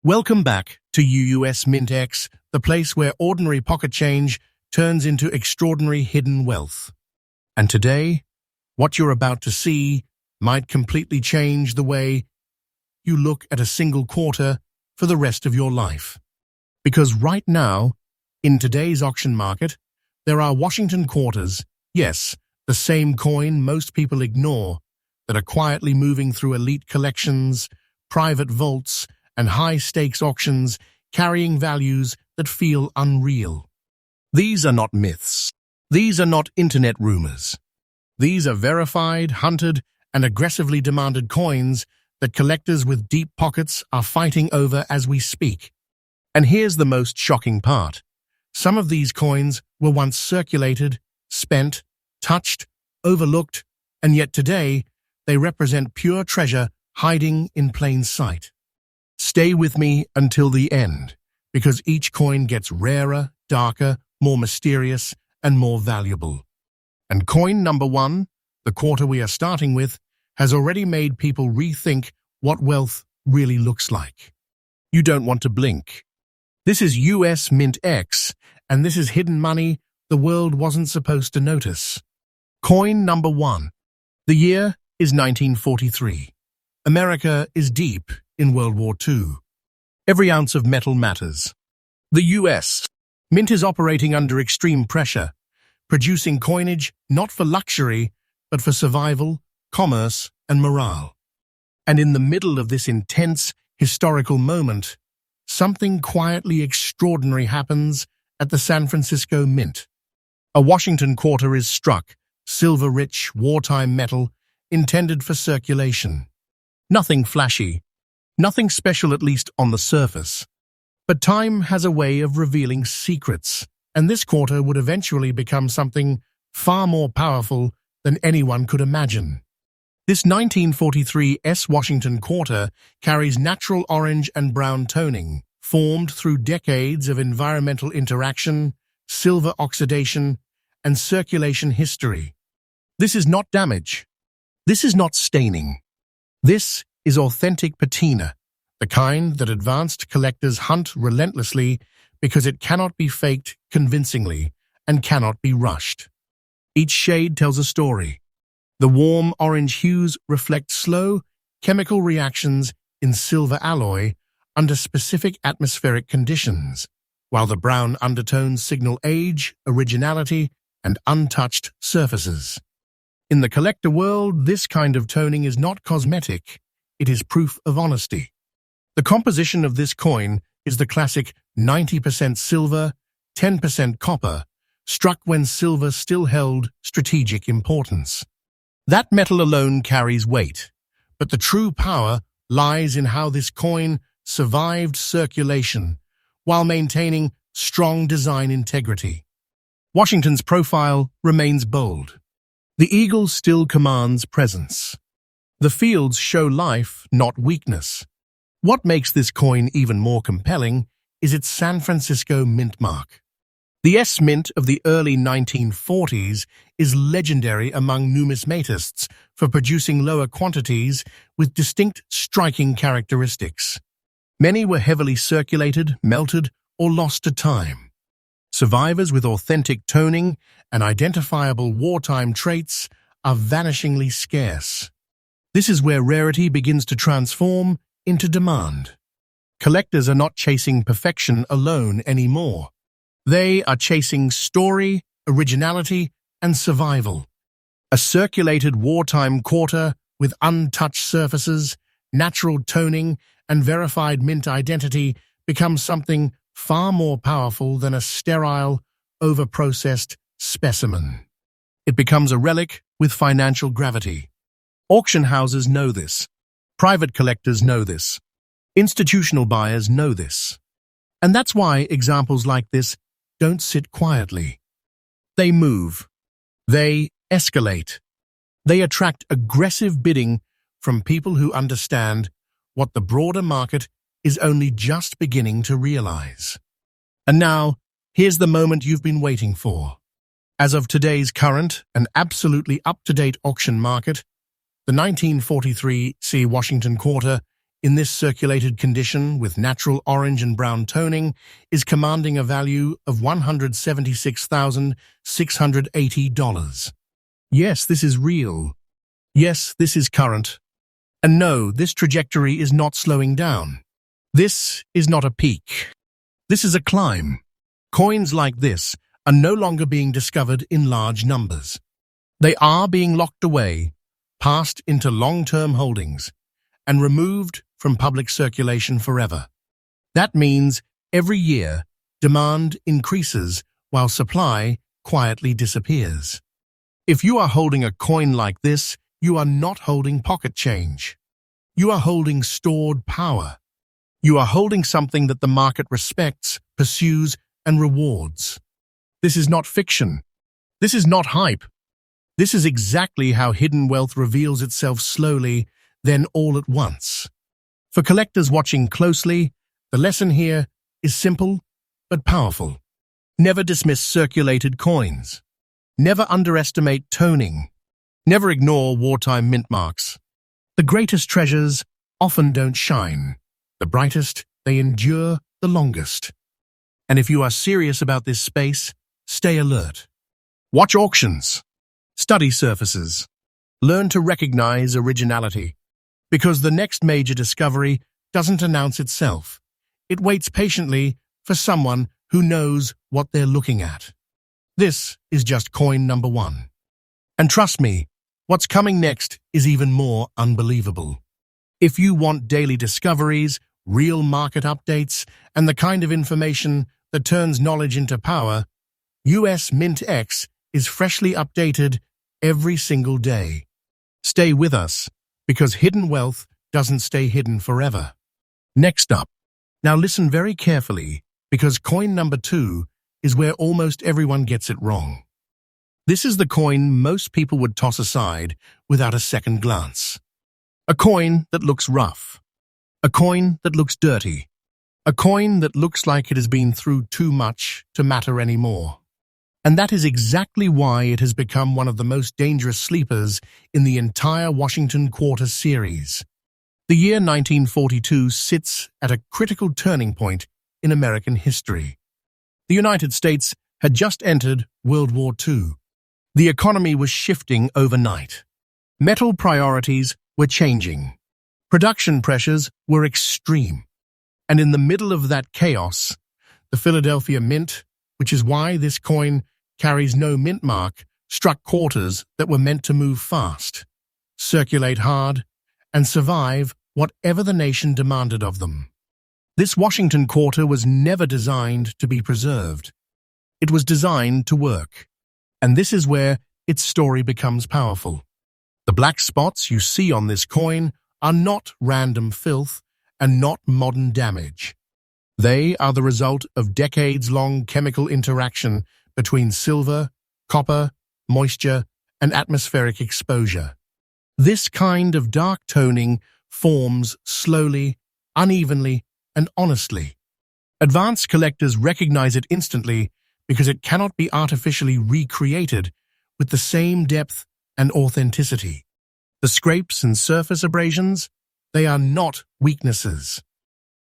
Welcome back to US MintX, the place where ordinary pocket change turns into extraordinary hidden wealth. And today, what you're about to see might completely change the way you look at a single quarter for the rest of your life. Because right now, in today's auction market, there are Washington quarters, yes, the same coin most people ignore, that are quietly moving through elite collections, private vaults, and high-stakes auctions carrying values that feel unreal. These are not myths. These are not internet rumors. These are verified, hunted, and aggressively demanded coins that collectors with deep pockets are fighting over as we speak. And here's the most shocking part. Some of these coins were once circulated, spent, touched, overlooked, and yet today they represent pure treasure hiding in plain sight. Stay with me until the end, because each coin gets rarer, darker, more mysterious, and more valuable. And coin number one, the quarter we are starting with, has already made people rethink what wealth really looks like. You don't want to blink. This is US MintX, and this is hidden money the world wasn't supposed to notice. Coin number one. The year is 1943. America is deep in World War II. Every ounce of metal matters. The US Mint is operating under extreme pressure, producing coinage not for luxury, but for survival, commerce, and morale. And in the middle of this intense historical moment, something quietly extraordinary happens at the San Francisco Mint. A Washington quarter is struck, silver-rich, wartime metal, intended for circulation. Nothing flashy, nothing special, at least on the surface. But time has a way of revealing secrets, and this quarter would eventually become something far more powerful than anyone could imagine. This 1943 S Washington quarter carries natural orange and brown toning, formed through decades of environmental interaction, silver oxidation, and circulation history. This is not damage. This is not staining. This is authentic patina, the kind that advanced collectors hunt relentlessly because it cannot be faked convincingly and cannot be rushed. Each shade tells a story. The warm orange hues reflect slow chemical reactions in silver alloy under specific atmospheric conditions, while the brown undertones signal age, originality, and untouched surfaces. In the collector world, this kind of toning is not cosmetic. It is proof of honesty. The composition of this coin is the classic 90% silver, 10% copper, struck when silver still held strategic importance. That metal alone carries weight, but the true power lies in how this coin survived circulation while maintaining strong design integrity. Washington's profile remains bold. The eagle still commands presence. The fields show life, not weakness. What makes this coin even more compelling is its San Francisco mint mark. The S Mint of the early 1940s is legendary among numismatists for producing lower quantities with distinct striking characteristics. Many were heavily circulated, melted, or lost to time. Survivors with authentic toning and identifiable wartime traits are vanishingly scarce. This is where rarity begins to transform into demand. Collectors are not chasing perfection alone anymore. They are chasing story, originality, and survival. A circulated wartime quarter with untouched surfaces, natural toning, and verified mint identity becomes something far more powerful than a sterile, overprocessed specimen. It becomes a relic with financial gravity. Auction houses know this. Private collectors know this. Institutional buyers know this. And that's why examples like this don't sit quietly. They move. They escalate. They attract aggressive bidding from people who understand what the broader market is only just beginning to realize. And now, here's the moment you've been waiting for. As of today's current and absolutely up-to-date auction market, the 1943 C Washington quarter in this circulated condition with natural orange and brown toning is commanding a value of $176,680. Yes, this is real. Yes, this is current. And no, this trajectory is not slowing down. This is not a peak. This is a climb. Coins like this are no longer being discovered in large numbers. They are being locked away, passed into long-term holdings, and removed from public circulation forever. That means every year, demand increases while supply quietly disappears. If you are holding a coin like this, you are not holding pocket change. You are holding stored power. You are holding something that the market respects, pursues, and rewards. This is not fiction. This is not hype. This is exactly how hidden wealth reveals itself slowly, then all at once. For collectors watching closely, the lesson here is simple but powerful. Never dismiss circulated coins. Never underestimate toning. Never ignore wartime mint marks. The greatest treasures often don't shine. The brightest, they endure the longest. And if you are serious about this space, stay alert. Watch auctions. Study surfaces. Learn to recognize originality. Because the next major discovery doesn't announce itself. It waits patiently for someone who knows what they're looking at. This is just coin number one. And trust me, what's coming next is even more unbelievable. If you want daily discoveries, real market updates, and the kind of information that turns knowledge into power, US MintX is freshly updated every single day. Stay with us, because hidden wealth doesn't stay hidden forever. Next up, now listen very carefully, because coin number 2 is where almost everyone gets it wrong. This is the coin most people would toss aside without a second glance. A coin that looks rough. A coin that looks dirty. A coin that looks like it has been through too much to matter anymore. And that is exactly why it has become one of the most dangerous sleepers in the entire Washington Quarter series. The year 1942 sits at a critical turning point in American history. The United States had just entered World War II. The economy was shifting overnight. Metal priorities were changing. Production pressures were extreme. And in the middle of that chaos, the Philadelphia Mint, which is why this coin carries no mint mark, struck quarters that were meant to move fast, circulate hard, and survive whatever the nation demanded of them. This Washington quarter was never designed to be preserved. It was designed to work. And this is where its story becomes powerful. The black spots you see on this coin are not random filth and not modern damage. They are the result of decades-long chemical interaction between silver, copper, moisture, and atmospheric exposure. This kind of dark toning forms slowly, unevenly, and honestly. Advanced collectors recognize it instantly because it cannot be artificially recreated with the same depth and authenticity. The scrapes and surface abrasions, they are not weaknesses.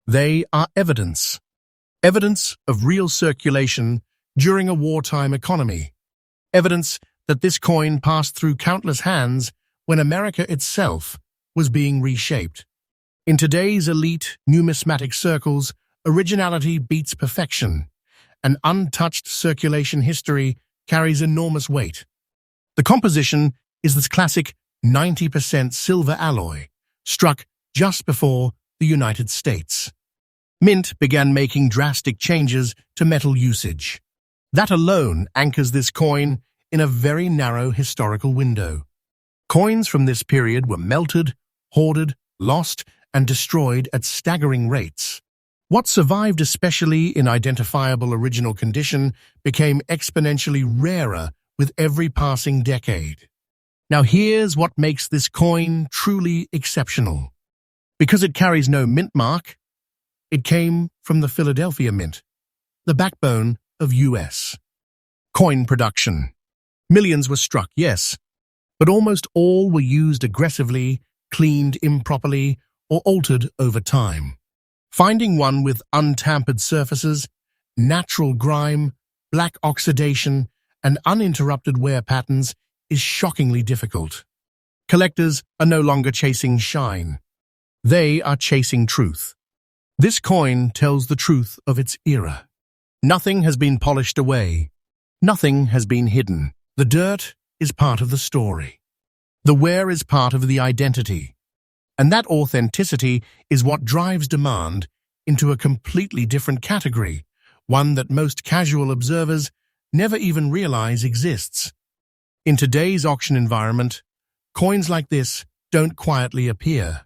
They are evidence. Evidence of real circulation during a wartime economy. Evidence that this coin passed through countless hands when America itself was being reshaped. In today's elite numismatic circles, originality beats perfection. An untouched circulation history carries enormous weight. The composition is this classic 90% silver alloy, struck just before the United States. Mint began making drastic changes to metal usage. That alone anchors this coin in a very narrow historical window. Coins from this period were melted, hoarded, lost, and destroyed at staggering rates. What survived, especially in identifiable original condition, became exponentially rarer with every passing decade. Now here's what makes this coin truly exceptional. Because it carries no mint mark, it came from the Philadelphia Mint, the backbone of US coin production. Millions were struck, yes, but almost all were used aggressively, cleaned improperly, or altered over time. Finding one with untampered surfaces, natural grime, black oxidation, and uninterrupted wear patterns is shockingly difficult. Collectors are no longer chasing shine. They are chasing truth. This coin tells the truth of its era. Nothing has been polished away. Nothing has been hidden. The dirt is part of the story. The wear is part of the identity. And that authenticity is what drives demand into a completely different category, one that most casual observers never even realize exists. In today's auction environment, coins like this don't quietly appear.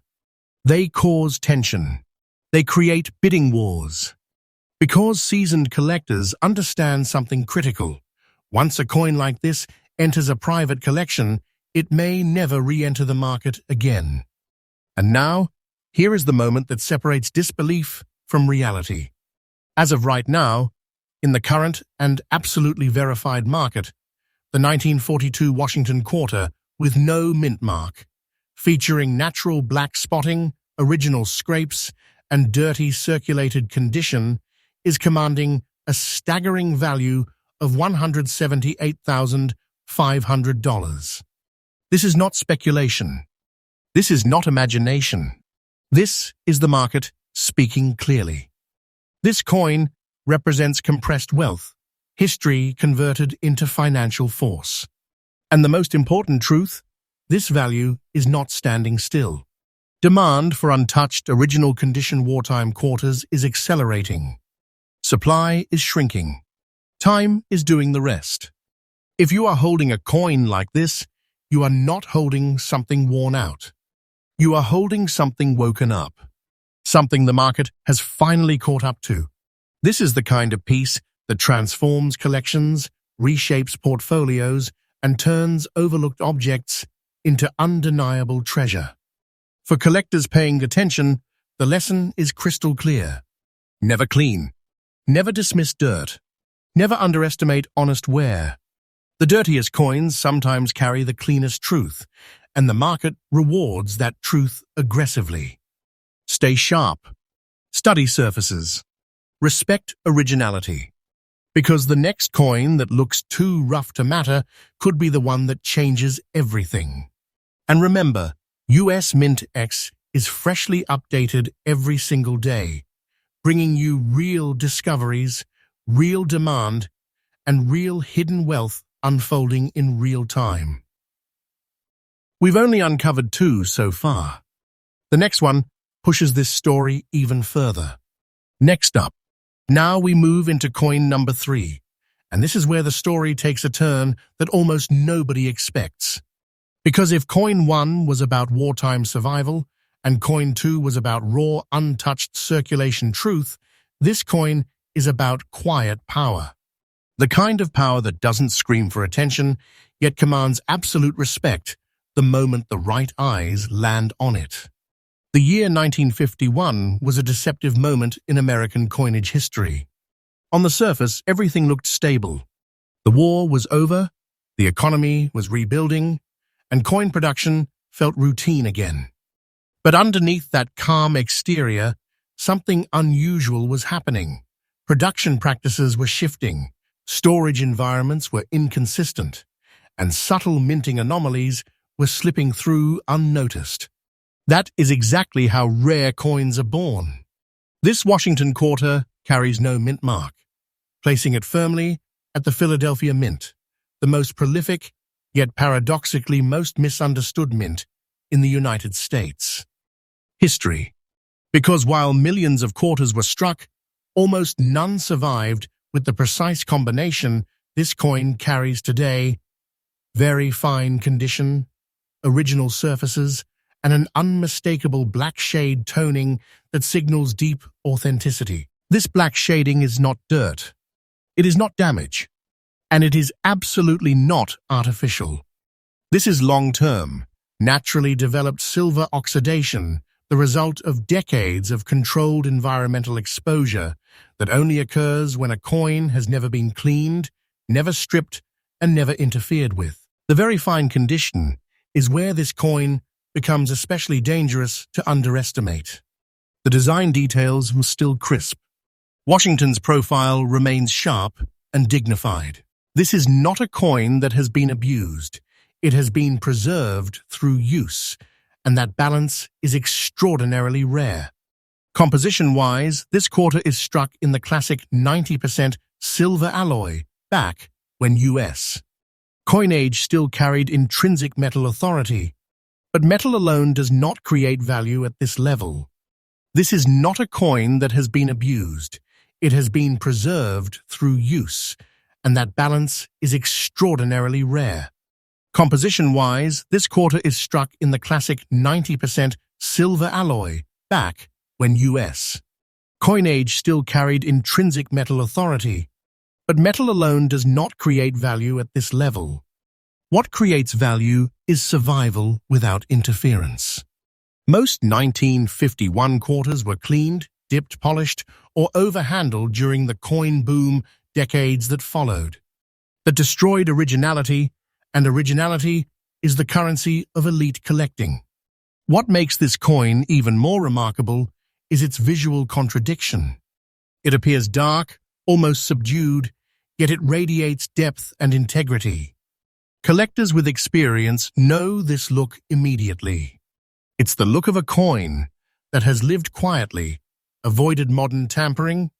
They cause tension. They create bidding wars. Because seasoned collectors understand something critical. Once a coin like this enters a private collection, it may never re-enter the market again. And now, here is the moment that separates disbelief from reality. As of right now, in the current and absolutely verified market, the 1942 Washington Quarter with no mint mark, featuring natural black spotting, original scrapes, and dirty circulated condition, is commanding a staggering value of $178,500. This is not speculation. This is not imagination. This is the market speaking clearly. This coin represents compressed wealth, history converted into financial force. And the most important truth, this value is not standing still. Demand for untouched, original condition wartime quarters is accelerating. Supply is shrinking. Time is doing the rest. If you are holding a coin like this, you are not holding something worn out. You are holding something woken up. Something the market has finally caught up to. This is the kind of piece that transforms collections, reshapes portfolios, and turns overlooked objects into undeniable treasure. For collectors paying attention, the lesson is crystal clear. Never clean. Never dismiss dirt. Never underestimate honest wear. The dirtiest coins sometimes carry the cleanest truth, and the market rewards that truth aggressively. Stay sharp. Study surfaces. Respect originality. Because the next coin that looks too rough to matter could be the one that changes everything. And remember, US MintX is freshly updated every single day, bringing you real discoveries, real demand, and real hidden wealth unfolding in real time. We've only uncovered 2 so far. The next one pushes this story even further. Next up, now we move into coin number 3, and this is where the story takes a turn that almost nobody expects. Because if coin 1 was about wartime survival, and coin 2 was about raw, untouched circulation truth, this coin is about quiet power. The kind of power that doesn't scream for attention, yet commands absolute respect the moment the right eyes land on it. The year 1951 was a deceptive moment in American coinage history. On the surface, everything looked stable. The war was over, the economy was rebuilding, and coin production felt routine again. But underneath that calm exterior, something unusual was happening. Production practices were shifting, storage environments were inconsistent, and subtle minting anomalies were slipping through unnoticed. That is exactly how rare coins are born. This Washington Quarter carries no mint mark, placing it firmly at the Philadelphia Mint, the most prolific, yet paradoxically most misunderstood mint in the United States. History. Because while millions of quarters were struck, almost none survived with the precise combination this coin carries today: very fine condition, original surfaces, and an unmistakable black shade toning that signals deep authenticity. This black shading is not dirt. It is not damage. And it is absolutely not artificial. This is long-term, naturally developed silver oxidation, the result of decades of controlled environmental exposure that only occurs when a coin has never been cleaned, never stripped, and never interfered with. The very fine condition is where this coin becomes especially dangerous to underestimate. The design details are still crisp. Washington's profile remains sharp and dignified. This is not a coin that has been abused. It has been preserved through use, and that balance is extraordinarily rare. Composition-wise, this quarter is struck in the classic 90% silver alloy, back when US. Coinage still carried intrinsic metal authority, but metal alone does not create value at this level. This is not a coin that has been abused. It has been preserved through use, and that balance is extraordinarily rare. Composition-wise, this quarter is struck in the classic 90% silver alloy, back when US. Coinage still carried intrinsic metal authority, but metal alone does not create value at this level. What creates value is survival without interference. Most 1951 quarters were cleaned, dipped, polished, or overhandled during the coin boom decades that followed. That destroyed originality, and originality is the currency of elite collecting. What makes this coin even more remarkable is its visual contradiction. It appears dark, almost subdued, yet it radiates depth and integrity. Collectors with experience know this look immediately. It's the look of a coin that has lived quietly, avoided modern tampering,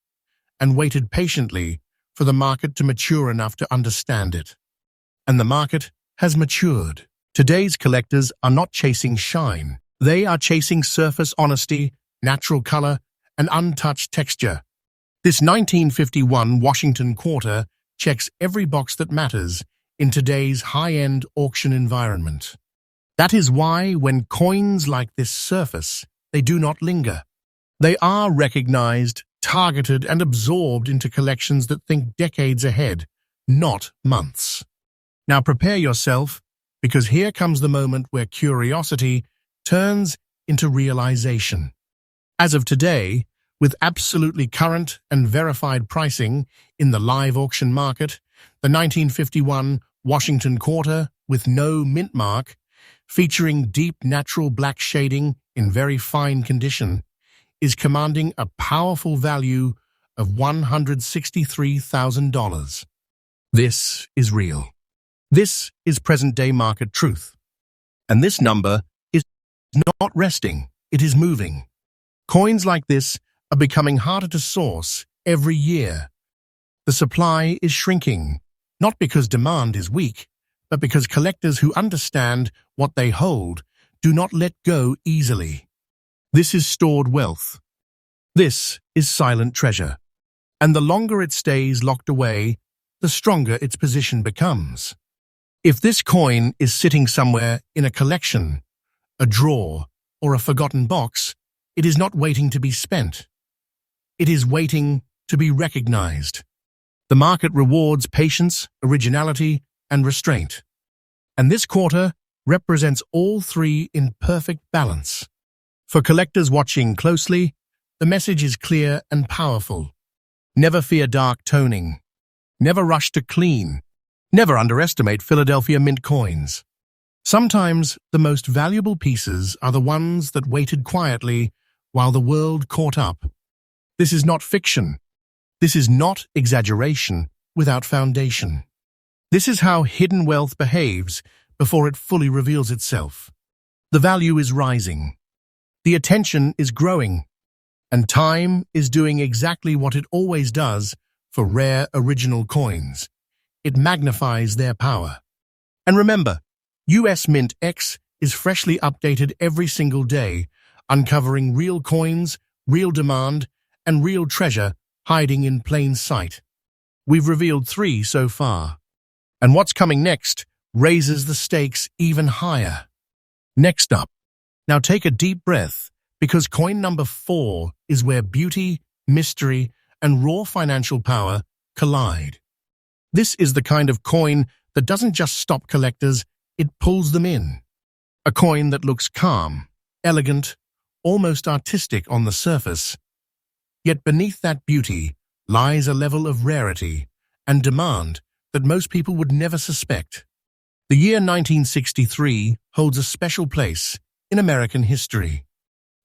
and waited patiently for the market to mature enough to understand it. And the market has matured. Today's collectors are not chasing shine. They are chasing surface honesty, natural color, and untouched texture. This 1951 Washington quarter checks every box that matters in today's high-end auction environment. That is why when coins like this surface, they do not linger. They are recognized, targeted, and absorbed into collections that think decades ahead, not months. Now prepare yourself, because here comes the moment where curiosity turns into realization. As of today, with absolutely current and verified pricing in the live auction market, the 1951 Washington quarter with no mint mark, featuring deep natural black shading in very fine condition, is commanding a powerful value of $163,000. This is real. This is present-day market truth. And this number is not resting, it is moving. Coins like this are becoming harder to source every year. The supply is shrinking, not because demand is weak, but because collectors who understand what they hold do not let go easily. This is stored wealth. This is silent treasure. And the longer it stays locked away, the stronger its position becomes. If this coin is sitting somewhere in a collection, a drawer, or a forgotten box, it is not waiting to be spent. It is waiting to be recognized. The market rewards patience, originality, and restraint. And this quarter represents all three in perfect balance. For collectors watching closely, the message is clear and powerful. Never fear dark toning. Never rush to clean. Never underestimate Philadelphia Mint coins. Sometimes the most valuable pieces are the ones that waited quietly while the world caught up. This is not fiction. This is not exaggeration without foundation. This is how hidden wealth behaves before it fully reveals itself. The value is rising. The attention is growing. And time is doing exactly what it always does for rare original coins. It magnifies their power. And remember, US MintX is freshly updated every single day, uncovering real coins, real demand, and real treasure hiding in plain sight. We've revealed 3 so far. And what's coming next raises the stakes even higher. Next up, now take a deep breath, because coin number 4 is where beauty, mystery, and raw financial power collide. This is the kind of coin that doesn't just stop collectors, it pulls them in. A coin that looks calm, elegant, almost artistic on the surface. Yet beneath that beauty lies a level of rarity and demand that most people would never suspect. The year 1963 holds a special place in American history.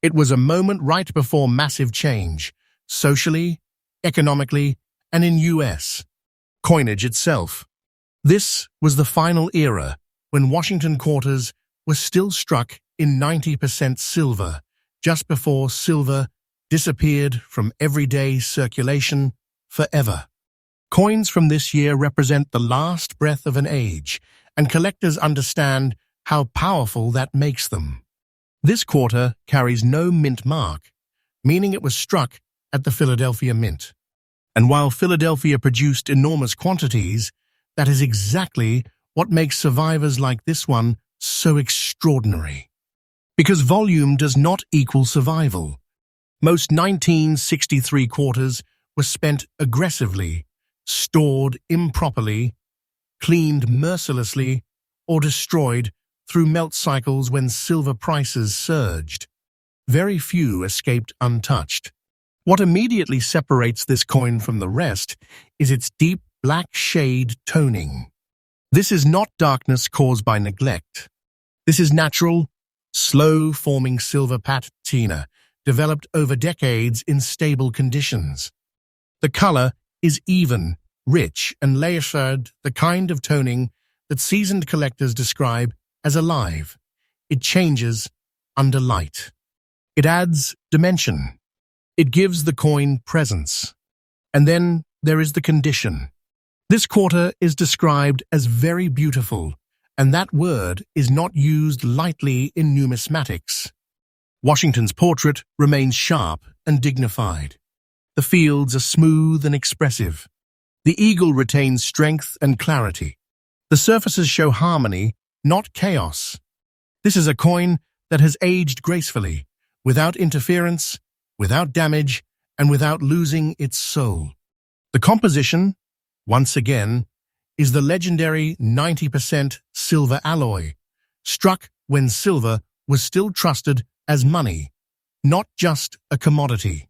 It was a moment right before massive change, socially, economically, and in US coinage itself. This was the final era when Washington quarters were still struck in 90% silver, just before silver disappeared from everyday circulation forever. Coins from this year represent the last breath of an age, and collectors understand how powerful that makes them. This quarter carries no mint mark, meaning it was struck at the Philadelphia Mint. And while Philadelphia produced enormous quantities, that is exactly what makes survivors like this one so extraordinary. Because volume does not equal survival. Most 1963 quarters were spent aggressively, stored improperly, cleaned mercilessly, or destroyed through melt cycles when silver prices surged. Very few escaped untouched. What immediately separates this coin from the rest is its deep black shade toning. This is not darkness caused by neglect. This is natural, slow-forming silver patina, developed over decades in stable conditions. The color is even, rich, and layered, the kind of toning that seasoned collectors describe as alive. It changes under light. It adds dimension. It gives the coin presence. And then there is the condition. This quarter is described as very beautiful, and that word is not used lightly in numismatics. Washington's portrait remains sharp and dignified. The fields are smooth and expressive. The eagle retains strength and clarity. The surfaces show harmony, not chaos. This is a coin that has aged gracefully, without interference, without damage, and without losing its soul. The composition, once again, is the legendary 90% silver alloy, struck when silver was still trusted as money, not just a commodity.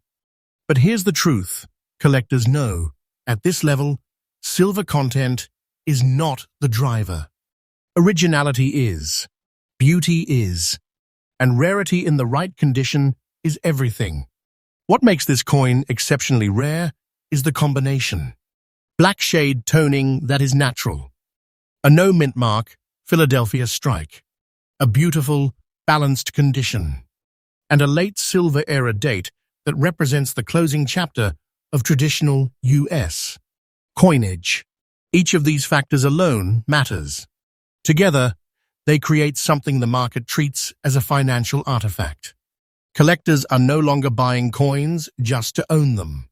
But here's the truth. Collectors know, at this level, silver content is not the driver. Originality is, beauty is, and rarity in the right condition is everything. What makes this coin exceptionally rare is the combination. Black shade toning that is natural. A no mint mark, Philadelphia strike. A beautiful, balanced condition. And a late silver era date that represents the closing chapter of traditional US coinage. Each of these factors alone matters. Together, they create something the market treats as a financial artifact. Collectors are no longer buying coins just to own them.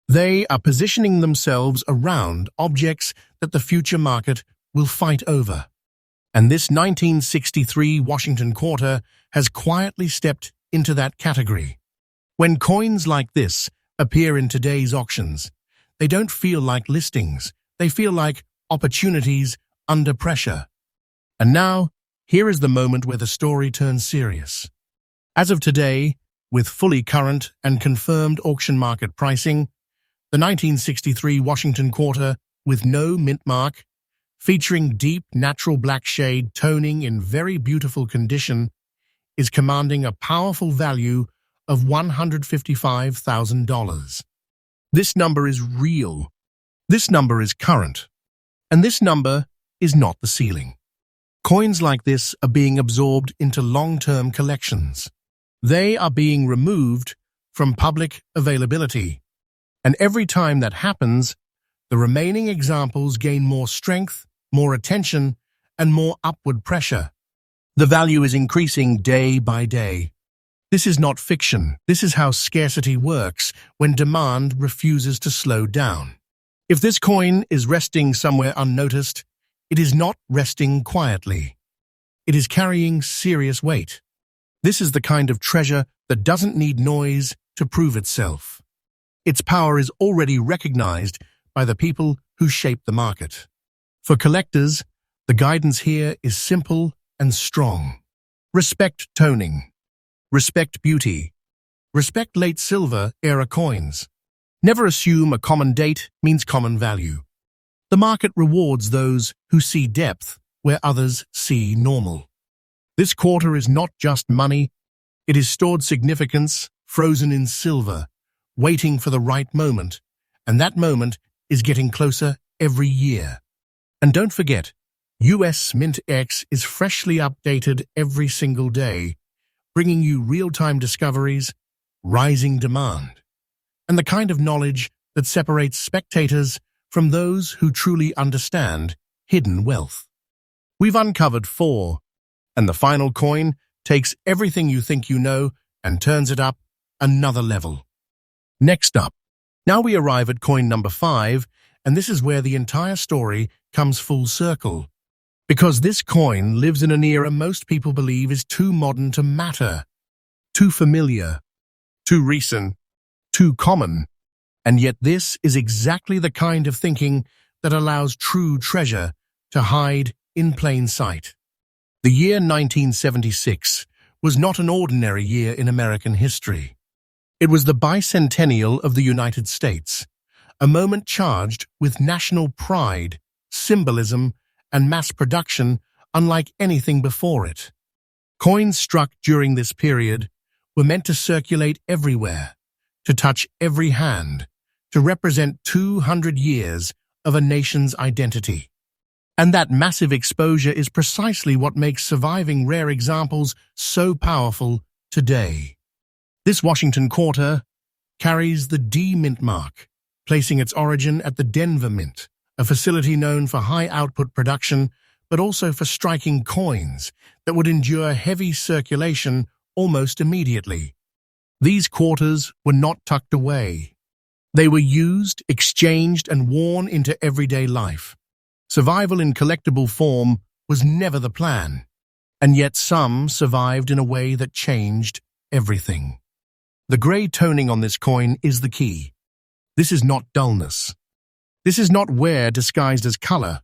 They are positioning themselves around objects that the future market will fight over. And this 1963 Washington quarter has quietly stepped into that category. When coins like this appear in today's auctions, they don't feel like listings. They feel like opportunities under pressure. And now, here is the moment where the story turns serious. As of today, with fully current and confirmed auction market pricing, the 1963 Washington quarter with no mint mark, featuring deep natural black shade toning in very beautiful condition, is commanding a powerful value of $155,000. This number is real. This number is current. And this number is not the ceiling. Coins like this are being absorbed into long-term collections. They are being removed from public availability. And every time that happens, the remaining examples gain more strength, more attention, and more upward pressure. The value is increasing day by day. This is not fiction. This is how scarcity works when demand refuses to slow down. If this coin is resting somewhere unnoticed, it is not resting quietly. It is carrying serious weight. This is the kind of treasure that doesn't need noise to prove itself. Its power is already recognized by the people who shape the market. For collectors, the guidance here is simple and strong. Respect toning. Respect beauty. Respect late silver era coins. Never assume a common date means common value. The market rewards those who see depth where others see normal. This quarter is not just money, it is stored significance, frozen in silver, waiting for the right moment, and that moment is getting closer every year. And don't forget, US MintX is freshly updated every single day, bringing you real-time discoveries, rising demand, and the kind of knowledge that separates spectators from those who truly understand hidden wealth. We've uncovered 4, and the final coin takes everything you think you know and turns it up another level. Next up, now we arrive at coin number 5, and this is where the entire story comes full circle. Because this coin lives in an era most people believe is too modern to matter, too familiar, too recent, too common. And yet this is exactly the kind of thinking that allows true treasure to hide in plain sight. The year 1976 was not an ordinary year in American history. It was the bicentennial of the United States, a moment charged with national pride, symbolism, and mass production unlike anything before it. Coins struck during this period were meant to circulate everywhere, to touch every hand, to represent 200 years of a nation's identity. And that massive exposure is precisely what makes surviving rare examples so powerful today. This Washington quarter carries the D Mint mark, placing its origin at the Denver Mint, a facility known for high-output production, but also for striking coins that would endure heavy circulation almost immediately. These quarters were not tucked away. They were used, exchanged, and worn into everyday life. Survival in collectible form was never the plan, and yet some survived in a way that changed everything. The grey toning on this coin is the key. This is not dullness. This is not wear disguised as color.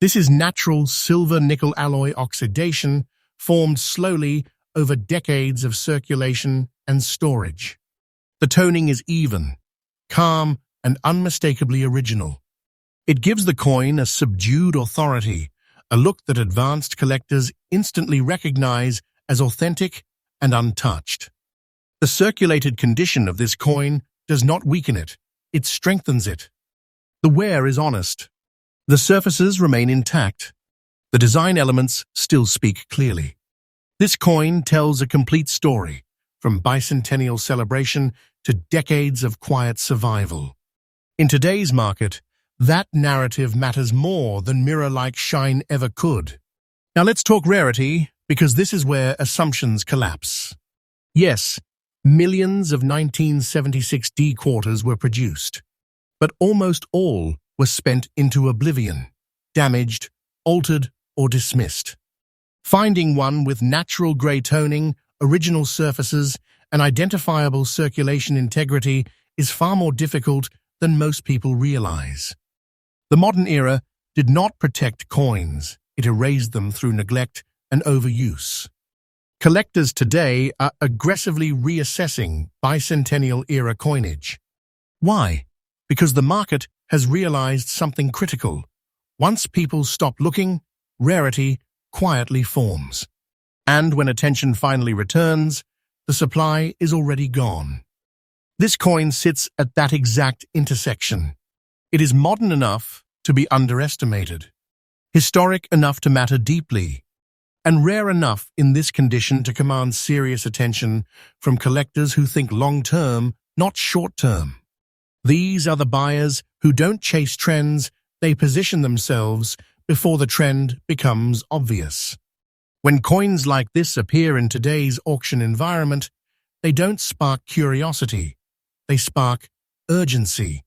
This is natural silver-nickel alloy oxidation formed slowly over decades of circulation and storage. The toning is even, calm, and unmistakably original. It gives the coin a subdued authority, a look that advanced collectors instantly recognize as authentic and untouched. The circulated condition of this coin does not weaken it, it strengthens it. The wear is honest. The surfaces remain intact. The design elements still speak clearly. This coin tells a complete story, from bicentennial celebration to decades of quiet survival. In today's market, that narrative matters more than mirror-like shine ever could. Now let's talk rarity, because this is where assumptions collapse. Yes, millions of 1976 D quarters were produced, but almost all were spent into oblivion, damaged, altered, or dismissed. Finding one with natural grey toning, original surfaces, and identifiable circulation integrity is far more difficult than most people realize. The modern era did not protect coins, it erased them through neglect and overuse. Collectors today are aggressively reassessing bicentennial-era coinage. Why? Because the market has realized something critical. Once people stop looking, rarity quietly forms. And when attention finally returns, the supply is already gone. This coin sits at that exact intersection. It is modern enough to be underestimated, historic enough to matter deeply, and rare enough in this condition to command serious attention from collectors who think long-term, not short-term. These are the buyers who don't chase trends, they position themselves before the trend becomes obvious. When coins like this appear in today's auction environment, they don't spark curiosity, they spark urgency.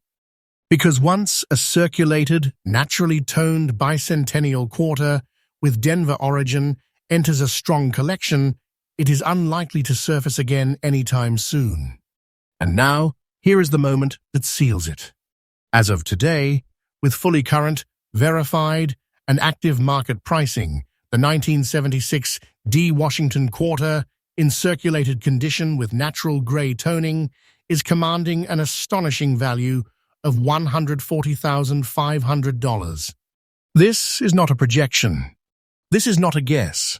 Because once a circulated, naturally toned bicentennial quarter with Denver origin enters a strong collection, it is unlikely to surface again anytime soon. And now, here is the moment that seals it. As of today, with fully current, verified, and active market pricing, the 1976 D Washington quarter, in circulated condition with natural grey toning, is commanding an astonishing value of $140,500. This is not a projection. This is not a guess.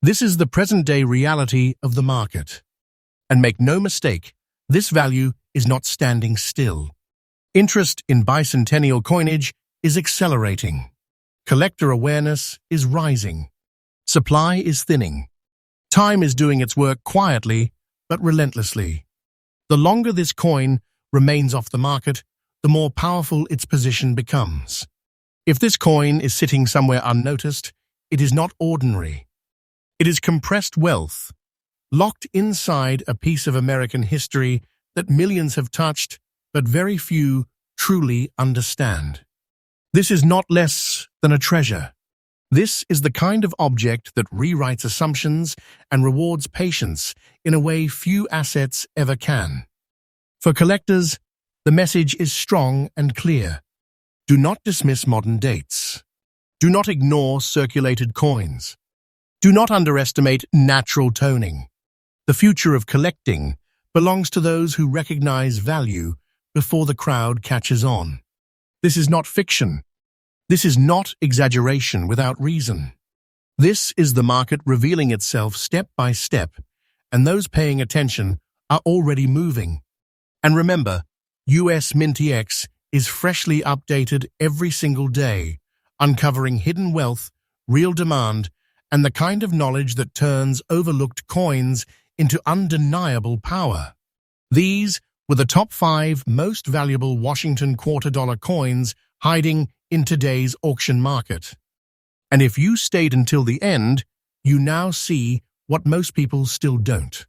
This is the present-day reality of the market. And make no mistake, this value is not standing still. Interest in bicentennial coinage is accelerating. Collector awareness is rising. Supply is thinning. Time is doing its work quietly but relentlessly. The longer this coin remains off the market, the more powerful its position becomes. If this coin is sitting somewhere unnoticed, it is not ordinary. It is compressed wealth, locked inside a piece of American history that millions have touched, but very few truly understand. This is not less than a treasure. This is the kind of object that rewrites assumptions and rewards patience in a way few assets ever can. For collectors, the message is strong and clear. Do not dismiss modern dates. Do not ignore circulated coins. Do not underestimate natural toning. The future of collecting belongs to those who recognize value before the crowd catches on. This is not fiction. This is not exaggeration without reason. This is the market revealing itself step by step, and those paying attention are already moving. And remember, US MintX is freshly updated every single day, uncovering hidden wealth, real demand, and the kind of knowledge that turns overlooked coins into undeniable power. These were the top 5 most valuable Washington quarter-dollar coins hiding in today's auction market. And if you stayed until the end, you now see what most people still don't.